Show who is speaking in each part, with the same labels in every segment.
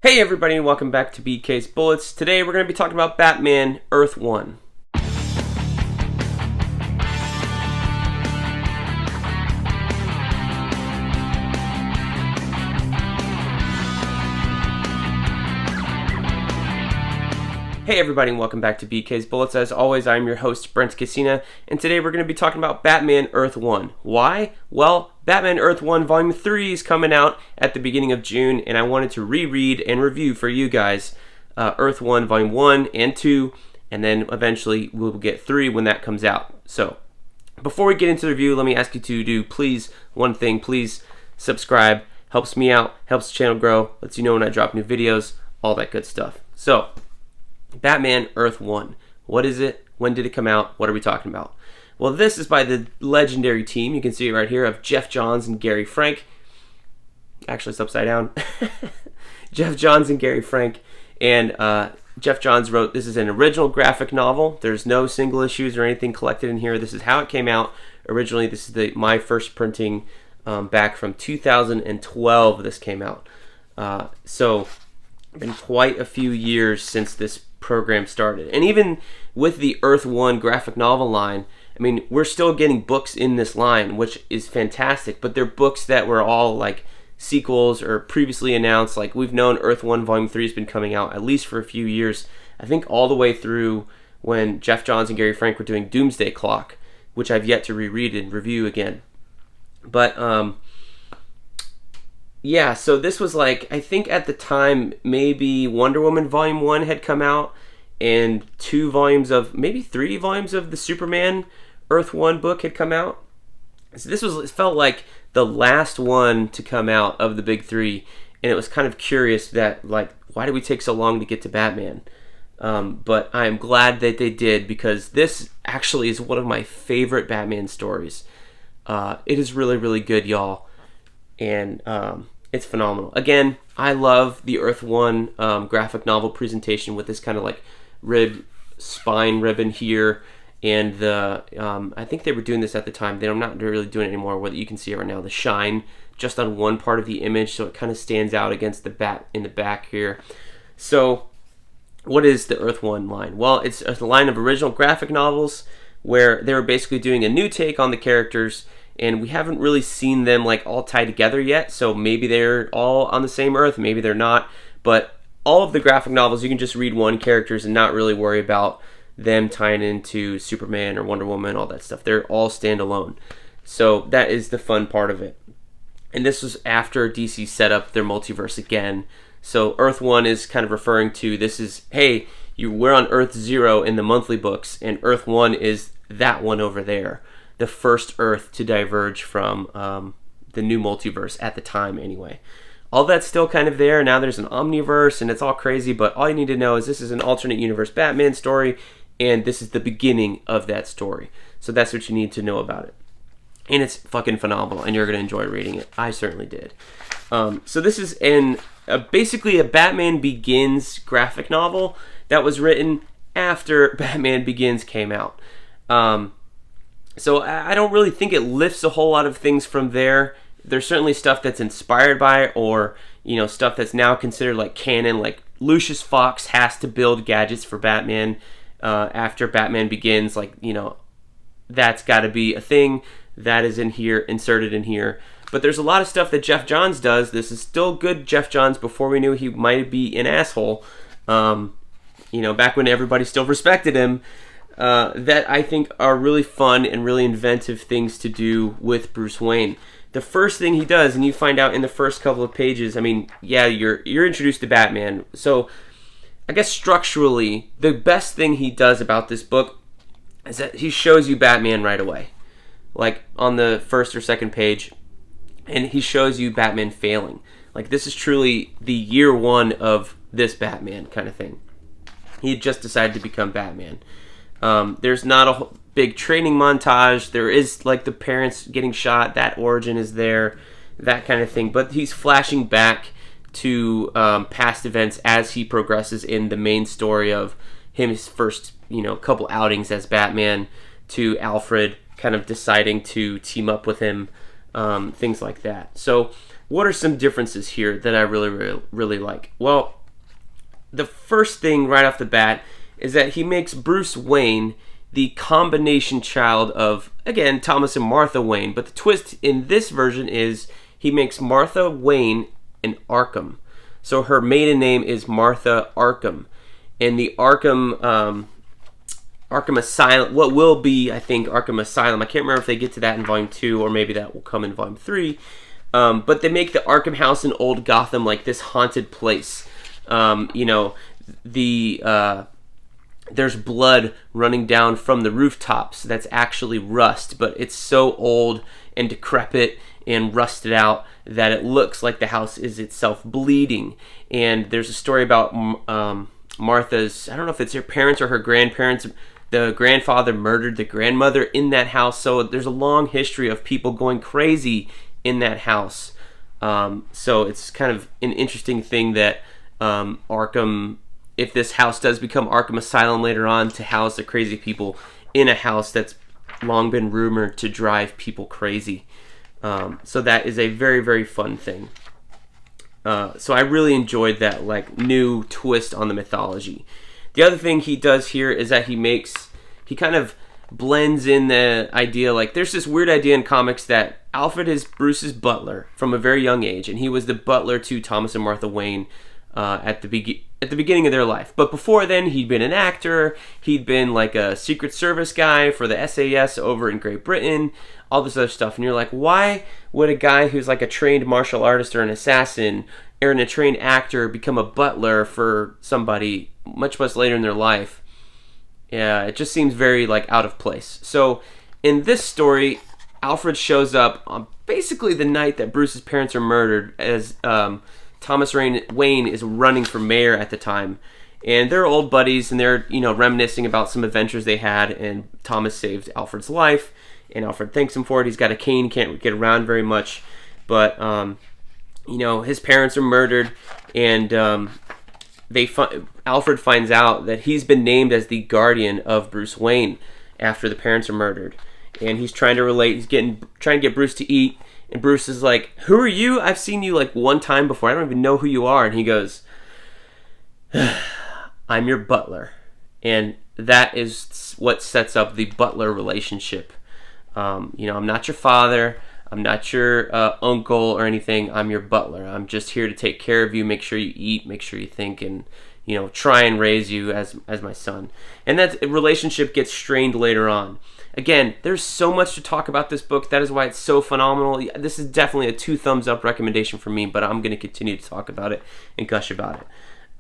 Speaker 1: Hey everybody, and welcome back to BK's Bullets. Today we're going to be talking about Batman Earth 1. Hey everybody, and welcome back to BK's Bullets. As always, I'm your host, Brent, and today we're going to be talking about Batman Earth 1. Why? Well, Batman Earth 1 Volume 3 is coming out at the beginning of June, and I wanted to reread and review for you guys Earth 1 Volume 1 and 2, and then eventually we'll get 3 when that comes out. So, before we get into the review, let me ask you to do one thing, please subscribe. Helps me out, helps the channel grow, lets you know when I drop new videos, all that good stuff. So, Batman Earth 1. What is it? When did it come out? What are we talking about? Well, this is by the legendary team, you can see it right here, of Geoff Johns and Gary Frank. Actually, it's upside down. Geoff Johns and Gary Frank. And Geoff Johns wrote, this is an original graphic novel. There's no single issues or anything collected in here. This is how it came out. Originally, this is my first printing back from 2012 this came out. So, been quite a few years since this program started. And even with the Earth 1 graphic novel line, I mean, we're still getting books in this line, which is fantastic, but they're books that were all like sequels or previously announced. Like, we've known Earth 1 Volume 3 has been coming out at least for a few years. I think all the way through when Geoff Johns and Gary Frank were doing Doomsday Clock, which I've yet to reread and review again. But, yeah, so this was like, I think at the time, maybe Wonder Woman Volume 1 had come out, and maybe 3 volumes of the Superman Earth 1 book had come out. So it felt like the last one to come out of the big 3, and it was kind of curious that, like, why did we take so long to get to Batman? But I'm glad that they did, because this actually is one of my favorite Batman stories. It is really, really good, y'all. And it's phenomenal. Again, I love the Earth 1 graphic novel presentation with this kind of like spine ribbon here, and the I think they were doing this at the time. They're not really doing it anymore. Whether you can see it right now, the shine just on one part of the image, so it kind of stands out against the bat in the back here. So, what is the Earth 1 line? Well, it's a line of original graphic novels where they were basically doing a new take on the characters. And we haven't really seen them like all tied together yet, so maybe they're all on the same Earth, maybe they're not. But all of the graphic novels, you can just read one characters and not really worry about them tying into Superman or Wonder Woman, all that stuff. They're all standalone. So that is the fun part of it. And this was after DC set up their multiverse again. So Earth 1 is kind of referring to, this is, hey, we're on Earth 0 in the monthly books, and Earth 1 is that one over there. The first Earth to diverge from the new multiverse at the time anyway. All that's still kind of there. Now there's an omniverse and it's all crazy, but all you need to know is this is an alternate universe Batman story, and this is the beginning of that story. So that's what you need to know about it. And it's fucking phenomenal, and you're going to enjoy reading it. I certainly did. So this is basically a Batman Begins graphic novel that was written after Batman Begins came out. So I don't really think it lifts a whole lot of things from there. There's certainly stuff that's inspired by it, or, you know, stuff that's now considered like canon, like Lucius Fox has to build gadgets for Batman after Batman Begins. Like, you know, that's got to be a thing that is in here, inserted in here. But there's a lot of stuff that Geoff Johns does. This is still good Geoff Johns before we knew he might be an asshole. You know, back when everybody still respected him. That I think are really fun and really inventive things to do with Bruce Wayne. The first thing he does, and you find out in the first couple of pages, I mean, yeah, you're introduced to Batman. So, I guess structurally, the best thing he does about this book is that he shows you Batman right away. Like, on the first or second page, and he shows you Batman failing. Like, this is truly the year one of this Batman kind of thing. He had just decided to become Batman. There's not a big training montage. There is like the parents getting shot. That origin is there, that kind of thing. But he's flashing back to past events as he progresses in the main story of his first, couple outings as Batman, to Alfred kind of deciding to team up with him, things like that. So what are some differences here that I really like? Well, the first thing right off the bat is that he makes Bruce Wayne the combination child of, again, Thomas and Martha Wayne. But the twist in this version is he makes Martha Wayne an Arkham. So her maiden name is Martha Arkham. And the Arkham Asylum, what will be, I think, Arkham Asylum. I can't remember if they get to that in Volume 2 or maybe that will come in Volume 3. But they make the Arkham house in Old Gotham like this haunted place. There's blood running down from the rooftops that's actually rust, but it's so old and decrepit and rusted out that it looks like the house is itself bleeding. And there's a story about Martha's, I don't know if it's her parents or her grandparents, the grandfather murdered the grandmother in that house, so there's a long history of people going crazy in that house. So it's kind of an interesting thing that Arkham, if this house does become Arkham Asylum later on, to house the crazy people in a house that's long been rumored to drive people crazy. So that is a very, very fun thing. So I really enjoyed that like new twist on the mythology. The other thing he does here is that he kind of blends in the idea, like there's this weird idea in comics that Alfred is Bruce's butler from a very young age, and he was the butler to Thomas and Martha Wayne at the beginning of their life. But before then, he'd been an actor, he'd been like a Secret Service guy for the SAS over in Great Britain, all this other stuff. And you're like, why would a guy who's like a trained martial artist or an assassin or a trained actor become a butler for somebody much later in their life? Yeah, it just seems very like out of place. So in this story, Alfred shows up on basically the night that Bruce's parents are murdered, as Thomas Wayne is running for mayor at the time. And they're old buddies, and they're, reminiscing about some adventures they had, and Thomas saved Alfred's life, and Alfred thanks him for it. He's got a cane, can't get around very much, but, his parents are murdered, and Alfred finds out that he's been named as the guardian of Bruce Wayne after the parents are murdered. And he's trying to relate, trying to get Bruce to eat, and Bruce is like, who are you? I've seen you like one time before. I don't even know who you are. And he goes, I'm your butler. And that is what sets up the butler relationship. I'm not your father. I'm not your uncle or anything. I'm your butler. I'm just here to take care of you, make sure you eat, make sure you think, and try and raise you as my son. And that relationship gets strained later on. Again, there's so much to talk about this book. That is why it's so phenomenal. This is definitely a 2 thumbs up recommendation for me, but I'm going to continue to talk about it and gush about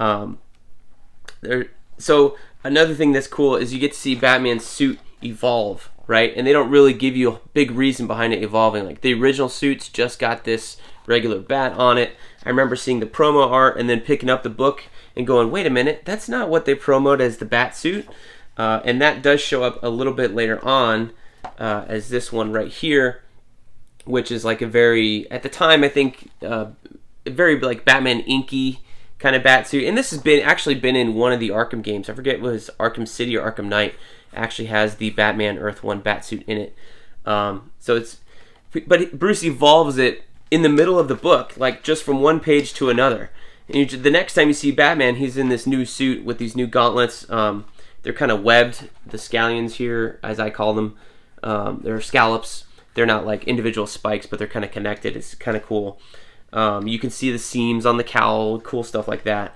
Speaker 1: it. So another thing that's cool is you get to see Batman's suit evolve, right? And they don't really give you a big reason behind it evolving. Like the original suits just got this regular bat on it. I remember seeing the promo art and then picking up the book and going, wait a minute, that's not what they promoted as the bat suit. And that does show up a little bit later on as this one right here, which is like a very, at the time I think, very like Batman inky kind of bat suit. And this has actually been in one of the Arkham games. I forget if it was Arkham City or Arkham Knight. Actually has the Batman Earth 1 bat suit in it. But Bruce evolves it in the middle of the book, like just from one page to another. And the next time you see Batman, he's in this new suit with these new gauntlets. They're kind of webbed, the scallions here, as I call them. They're scallops. They're not like individual spikes, but they're kind of connected. It's kind of cool. You can see the seams on the cowl, cool stuff like that.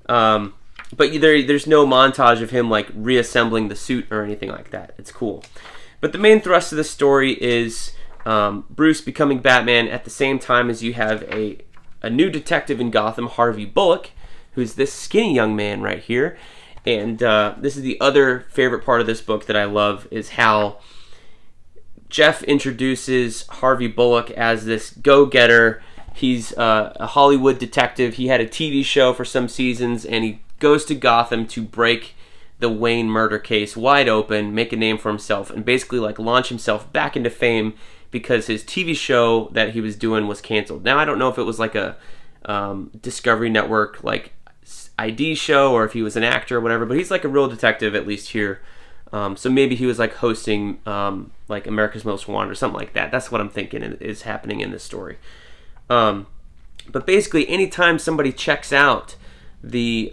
Speaker 1: But there's no montage of him like reassembling the suit or anything like that. It's cool. But the main thrust of the story is Bruce becoming Batman at the same time as you have a new detective in Gotham, Harvey Bullock, who's this skinny young man right here. And this is the other favorite part of this book that I love, is how Geoff introduces Harvey Bullock as this go-getter. He's a Hollywood detective. He had a TV show for some seasons, and he goes to Gotham to break the Wayne murder case wide open, make a name for himself, and basically like launch himself back into fame because his TV show that he was doing was canceled. Now, I don't know if it was like a Discovery Network like ID show or if he was an actor or whatever, but he's like a real detective, at least here. So maybe he was like hosting like America's Most Wanted or something like that. That's what I'm thinking is happening in this story. But basically, anytime somebody checks out the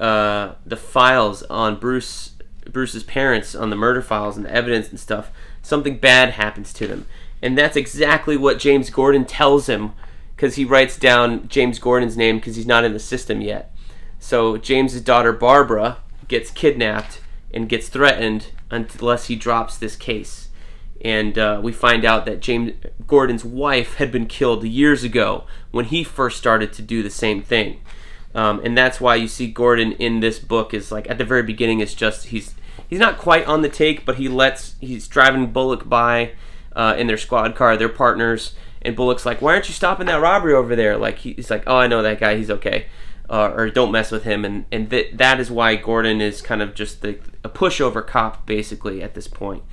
Speaker 1: files on Bruce's parents, on the murder files and the evidence and stuff, something bad happens to them. And that's exactly what James Gordon tells him, because he writes down James Gordon's name because he's not in the system yet. So James's daughter Barbara gets kidnapped and gets threatened unless he drops this case. And we find out that James Gordon's wife had been killed years ago when he first started to do the same thing. And that's why you see Gordon in this book is like, at the very beginning, it's just he's not quite on the take, but he's driving Bullock by in their squad car, their partners, and Bullock's like, why aren't you stopping that robbery over there? Like he's like, oh, I know that guy, he's okay, or don't mess with him. And that is why Gordon is kind of just a pushover cop basically at this point.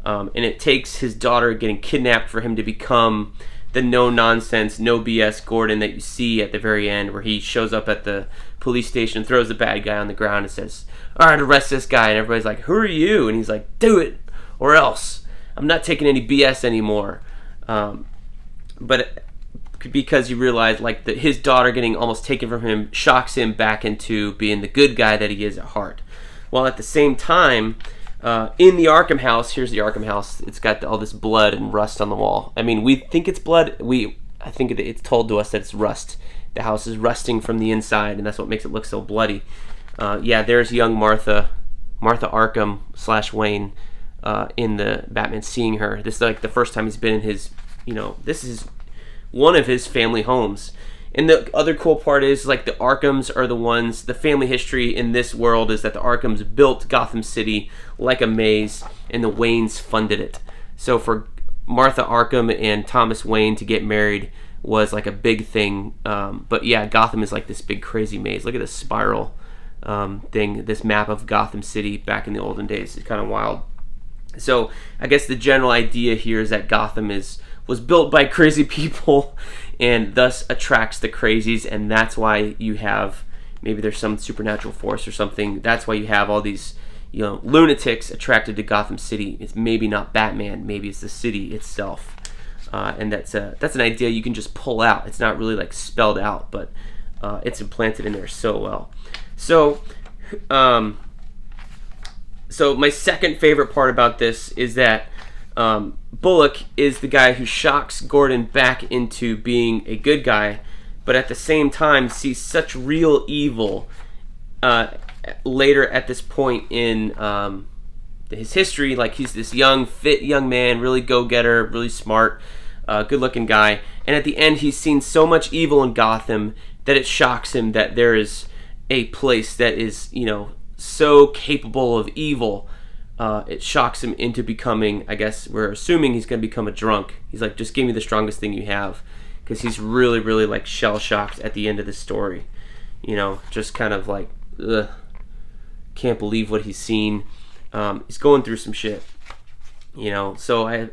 Speaker 1: And it takes his daughter getting kidnapped for him to become the no-nonsense, no BS Gordon that you see at the very end, where he shows up at the police station, throws the bad guy on the ground and says, all right, arrest this guy. And everybody's like, who are you? And he's like, do it or else. I'm not taking any BS anymore. But because you realize like that his daughter getting almost taken from him shocks him back into being the good guy that he is at heart. While at the same time, in the Arkham house, here's the Arkham house. It's got all this blood and rust on the wall. I mean, we think it's blood. I think it's told to us that it's rust. The house is rusting from the inside, and that's what makes it look so bloody. Yeah, there's young Martha Arkham / Wayne in the Batman seeing her. This is like the first time he's been in his, this is one of his family homes. And the other cool part is, like, the Arkhams are the ones, the family history in this world is that the Arkhams built Gotham City like a maze, and the Waynes funded it. So for Martha Arkham and Thomas Wayne to get married was like a big thing. But yeah, Gotham is like this big crazy maze. Look at this spiral thing, this map of Gotham City back in the olden days. It's kind of wild. So I guess the general idea here is that Gotham was built by crazy people and thus attracts the crazies, and that's why you have, maybe there's some supernatural force or something, that's why you have all these lunatics attracted to Gotham City. It's maybe not Batman, maybe it's the city itself. And that's an idea you can just pull out. It's not really like spelled out, but it's implanted in there so well. So my second favorite part about this is that Bullock is the guy who shocks Gordon back into being a good guy, but at the same time sees such real evil later at this point in his history. Like, he's this young, fit young man, really go-getter, really smart, good-looking guy, and at the end he's seen so much evil in Gotham that it shocks him that there is a place that is, so capable of evil. It shocks him into becoming, I guess we're assuming he's going to become a drunk. He's like, just give me the strongest thing you have, because he's really, really like shell-shocked at the end of the story. Just kind of like, ugh, can't believe what he's seen. He's going through some shit. So I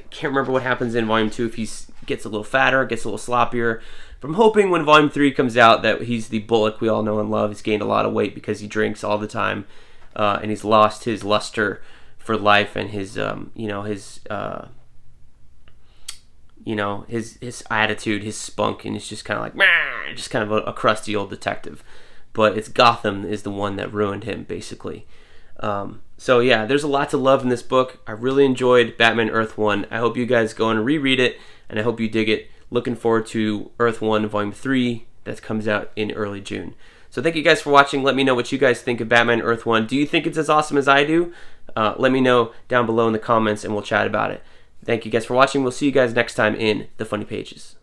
Speaker 1: can't remember what happens in Volume 2, if he gets a little fatter, gets a little sloppier. But I'm hoping when Volume 3 comes out that he's the Bullock we all know and love. He's gained a lot of weight because he drinks all the time. And he's lost his luster for life and his attitude, his spunk, and he's just kind of like, just kind of a crusty old detective. But it's Gotham is the one that ruined him, basically. So yeah, there's a lot to love in this book. I really enjoyed Batman Earth 1. I hope you guys go and reread it, and I hope you dig it. Looking forward to Earth 1 Volume 3 that comes out in early June. So thank you guys for watching. Let me know what you guys think of Batman Earth 1. Do you think it's as awesome as I do? Let me know down below in the comments and we'll chat about it. Thank you guys for watching. We'll see you guys next time in the Funny Pages.